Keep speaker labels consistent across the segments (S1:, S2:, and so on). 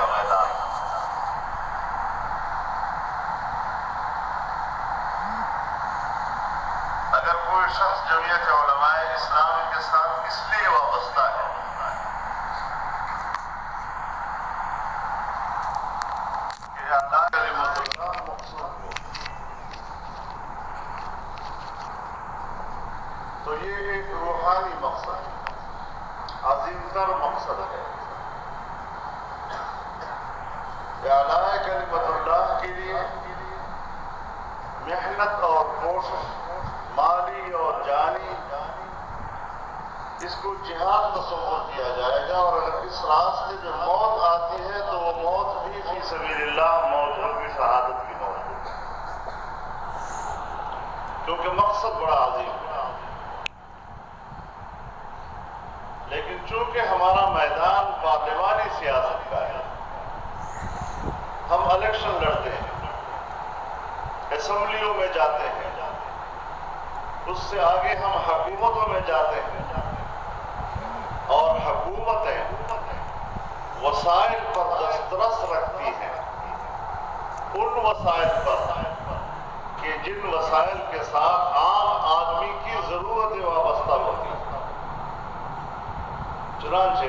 S1: کا میدان. اگر کوئی شخص جمعیت علماء اسلام کے ساتھ اس لیے وابستہ ہے کہ اللہ کلمت اللہ مقصود ہو، تو یہ ایک روحانی مقصد ہے، عظیم تر مقصد ہے. اعلیٰ کلمت اللہ کے لیے محنت اور کوشش مالی اور جانی اس کو جہاد تصور کیا جائے گا، اور اگر اس راستے میں موت آتی ہے تو وہ موت بھی فی سبیل اللہ موت ہوگی، شہادت کی موت ہوگی، کیونکہ مقصد بڑا عظیم ہے. لیکن چونکہ ہمارا میدان پارلیمانی سیاست کا ہے، ہم الیکشن لڑتے ہیں، اسمبلیوں میں جاتے ہیں، اس سے آگے ہم حکومتوں میں جاتے ہیں، اور حکومتیں وسائل پر دسترس رکھتی ہیں، ان وسائل پر کہ جن وسائل کے ساتھ عام آدمی کی ضرورتیں وابستہ ہوتی ہیں. چنانچہ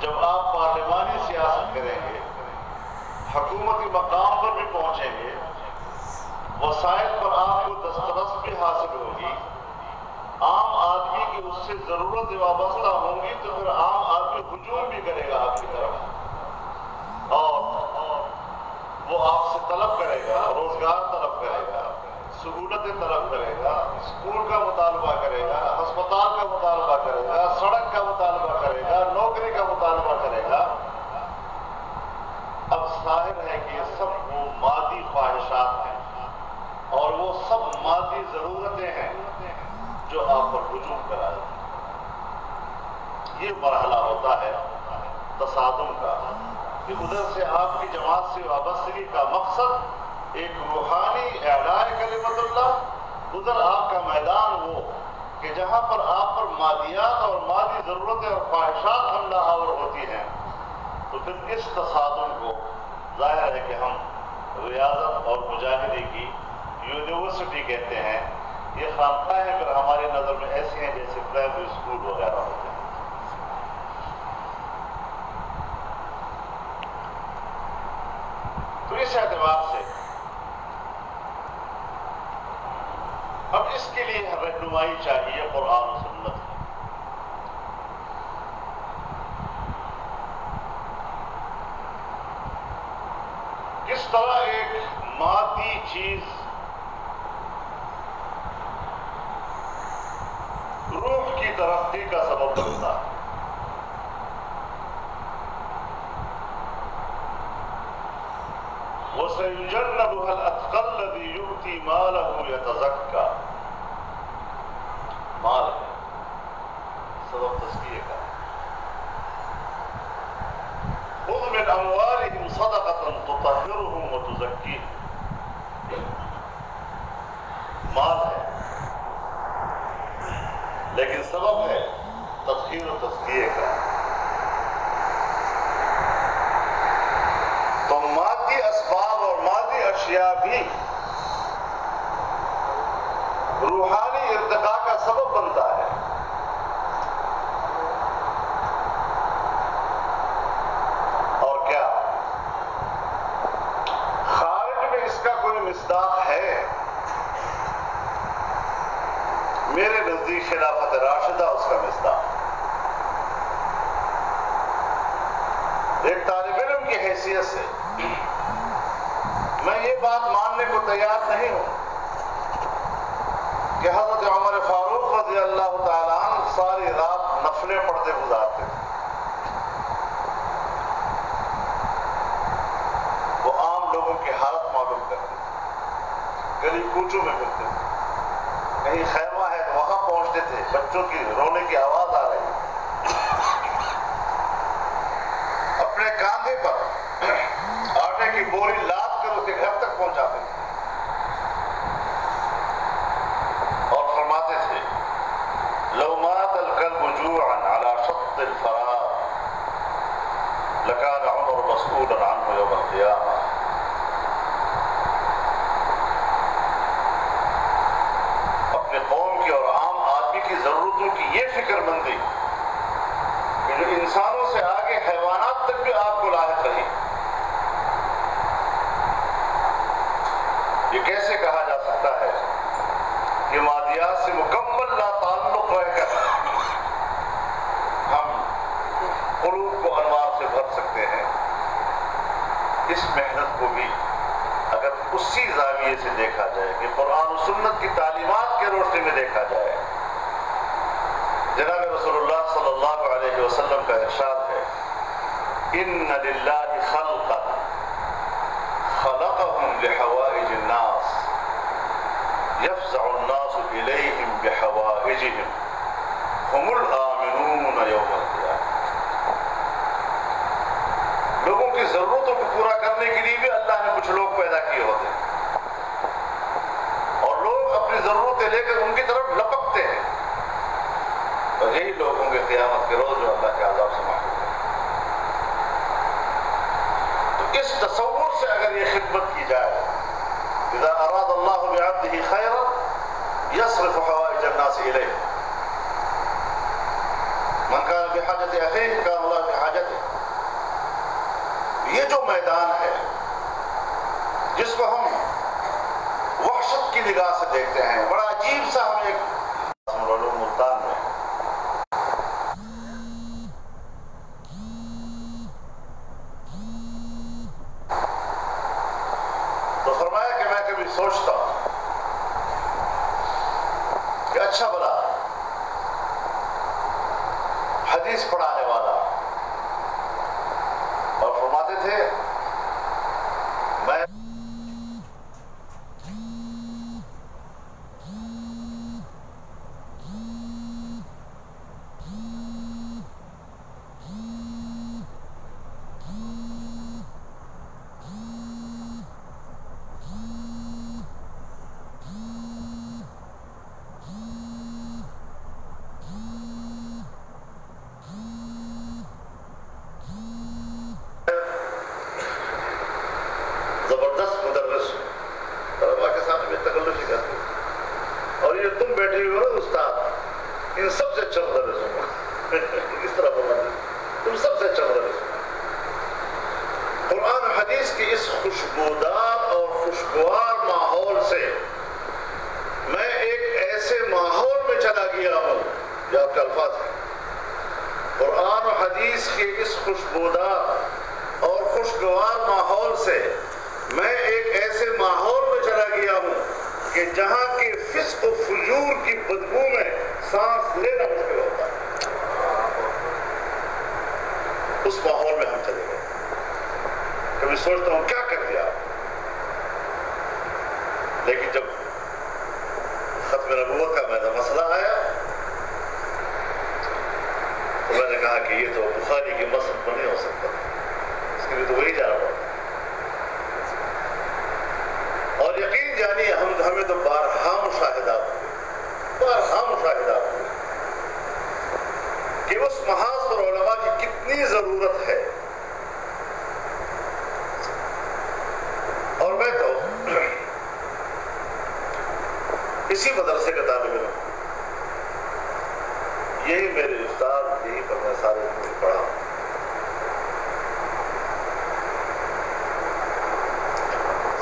S1: جب آپ پارلیمانی سیاست کریں گے، حکومتی مقام پر بھی پہنچیں گے، وسائل پر آپ کو دسترس بھی حاصل ہوگی، عام آدمی کی اس سے ضرورتیں وابستہ ہوں گی، تو پھر عام آدمی ہجوم بھی کرے گا آپ کی طرف، اور وہ آپ سے طلب کرے گا، روزگار طلب کرے گا، سہولتیں طلب کرے گا، اسکول کا مطالبہ کرے گا، ہسپتال کا مطالبہ کرے گا، سڑک کا مطالبہ کرے گا، نوکری کا مطالبہ کرے گا. اب ظاہر ہے کہ یہ سب وہ مادی خواہشات ہیں اور وہ سب مادی ضرورتیں ہیں جو آپ پر ہجوم کرائے. یہ مرحلہ ہوتا ہے تصادم کا، کہ ادھر سے آپ کی جماعت سے وابستگی کا مقصد ایک روحانی اعلاء کلمت اللہ، ادھر آپ کا میدان وہ کہ جہاں پر آپ پر مادیات اور مادی ضرورتیں اور خواہشات حملہ آور ہوتی ہیں. تو پھر اس تصادم کو ظاہر ہے کہ ہم ریاضت اور مجاہدے کی یونیورسٹی کہتے ہیں. یہ خانقاہیں پھر ہماری نظر میں ایسی ہیں جیسے پرائمری اسکول وغیرہ ہوتے ہیں. تو اس اعتبار سے اب اس کے لیے رہنمائی چاہیے قرآن و سنت کی. کس طرح ایک مادی چیز روح کی ترقی کا سبب بنتا ہے. وَسَيُجَنَّبُهَا الْأَتْقَى الَّذِي يُؤْتِي مَالَهُ يَتَزَكَّى. مال ہے سبب تزکیے کا. خُذْ مِنْ أَمْوَالِهِمْ صَدَقَةً تُطَهِّرُهُمْ وَتُزَكِّيهِمْ. مال ہے لیکن سبب ہے تطہیر و تزکیے کا. تو مادی اسباب اور مادی اشیاء بھی روحانی ارتقاء کا سبب بنتا ہے. اور کیا خارج میں اس کا کوئی مصداق ہے؟ میرے نزدیک خلافت راشدہ اس کا مصداق. ایک طالب علم کی حیثیت سے میں یہ بات ماننے کو تیار نہیں ہوں کہ حضرت عمر فاروق رضی اللہ تعالیٰ عنہ ساری رات نفلیں پڑھتے گزارتے تھے. وہ عام لوگوں کی حالت معلوم کرتے تھے، گلی کوچوں میں ملتے تھے، کہیں خیمہ ہے تو وہاں پہنچتے تھے، بچوں کی رونے کی آواز آ رہی ہے، اپنے کاندھے پر آٹے کی بوری لاد کر اسے گھر تک پہنچاتے تھے اور فرماتے تھے لو مات القلب جوعا على شط الفراغ لكان مسؤولا عنه يوم القيامة. اپنے قوم کی اور عام آدمی کی ضرورتوں کی یہ فکر مندی کہ جو انسانوں سے آگے حیوانات تک بھی آپ کو لاحق رہی، یہ کیسے کہا جا سکتا ہے کہ مادیات سے مکمل لا تعلق رہ کر ہم قلوب کو انوار سے بھر سکتے ہیں؟ اس محنت کو بھی اگر اسی زاویے سے دیکھا جائے کہ قرآن و سنت کی تعلیمات کے روشنی میں دیکھا جائے، جناب رسول اللہ صلی اللہ علیہ وسلم کا ارشاد ہے، ان للہ خلقا خلقهم لحوائج الناس يفزع الناس إليهم بحوائجهم هم الآمنون يوم القيامة. لوگوں کی ضرورتوں کو پورا کرنے کے لیے بھی اللہ نے کچھ لوگ پیدا کیے ہوتے ہیں، اور لوگ اپنی ضرورتیں لے کر ان کی طرف لپکتے ہیں، اور یہی لوگ ہوں گے قیامت کے روز جو اللہ کے عذاب سے محفوظ ہیں. تو اس تصور سے اگر یہ خدمت کی جائے، اذا اراد اللہ بعبده خیرا یصرف حوائج الناس الیہ، من کان بحاجت اخیہ کان اللہ بحاجتہ. یہ جو میدان ہے جس کو ہم وحشت کی نگاہ سے دیکھتے ہیں، بڑا عجیب سا ہم ایک علوم ملتان میں تو فرمایا کہ میں کبھی سوچتا ہوں کہ اچھا بلا حدیث پڑھانے والا، اور فرماتے تھے میں زبردست مدرس طلبا کے سامنے میں تکلف ہی کرتے، اور یہ تم بیٹھے ہوئے ہو استاد، ان سب سے اچھا مدرس ہوں. اس طرح بولنا تم سب سے اچھا مدرس ہوں. قرآن حدیث کی اس خوشبودار اور خوشگوار ماحول سے میں ایک ایسے ماحول میں چلا گیا ہوں، جو آپ کے الفاظ ہیں، قرآن و حدیث کے اس خوشبودار اور خوشگوار ماحول سے میں ایک ایسے ماحول میں چلا گیا ہوں کہ جہاں کے فسق و فجور کی بدبو میں سانس لینا مشکل ہوتا ہے. اس ماحول میں ہم چلے گئے. کبھی سوچتا ہوں کیا کر دیا، لیکن جب ختم نبوت کا میرا مسئلہ آیا تو میں نے کہا کہ یہ تو بخاری کی مسند نہیں ہو سکتا، اس کے لیے تو وہی جانا پڑتا. اور یقین جانیے ہمیں تو بارہا مشاہدات ہوئے کہ اس محاذ پر علماء کی کتنی ضرورت ہے. اور میں تو اسی مدرسے کا طالب علم، یہی میرے استاد، یہی پر میں سارے زندگی پڑھا.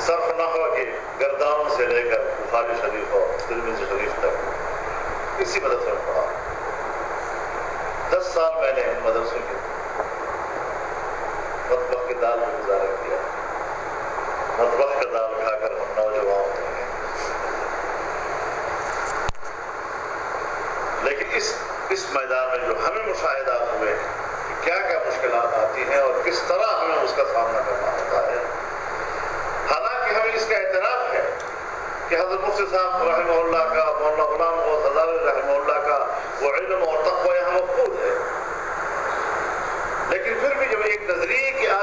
S1: صرف نحو کے گردان سے لے کر بخاری شریف اور ترمذی شریف تک اسی مدرسے میں پڑھا. 10 سال میں نے ان مدرسوں کے مطبخ کی دال میں گزارا کیا. مطبخ کا دال کھا کر ہم نوجوان ہوتے ہیں، لیکن اس میدان میں جو ہمیں مشاہدات ہوئے کہ کیا کیا مشکلات آتی ہیں اور کس طرح ہمیں اس کا سامنا کرنا ہوتا ہے. حالانکہ ہمیں اس کا اعتراف ہے کہ حضرت مفتی صاحب رحمہ اللہ کا، مولانا غلام غوث ہزاروی رحمہ اللہ کا وہ علم اور تقوی یہاں مفقود ہے، لیکن پھر بھی جب ایک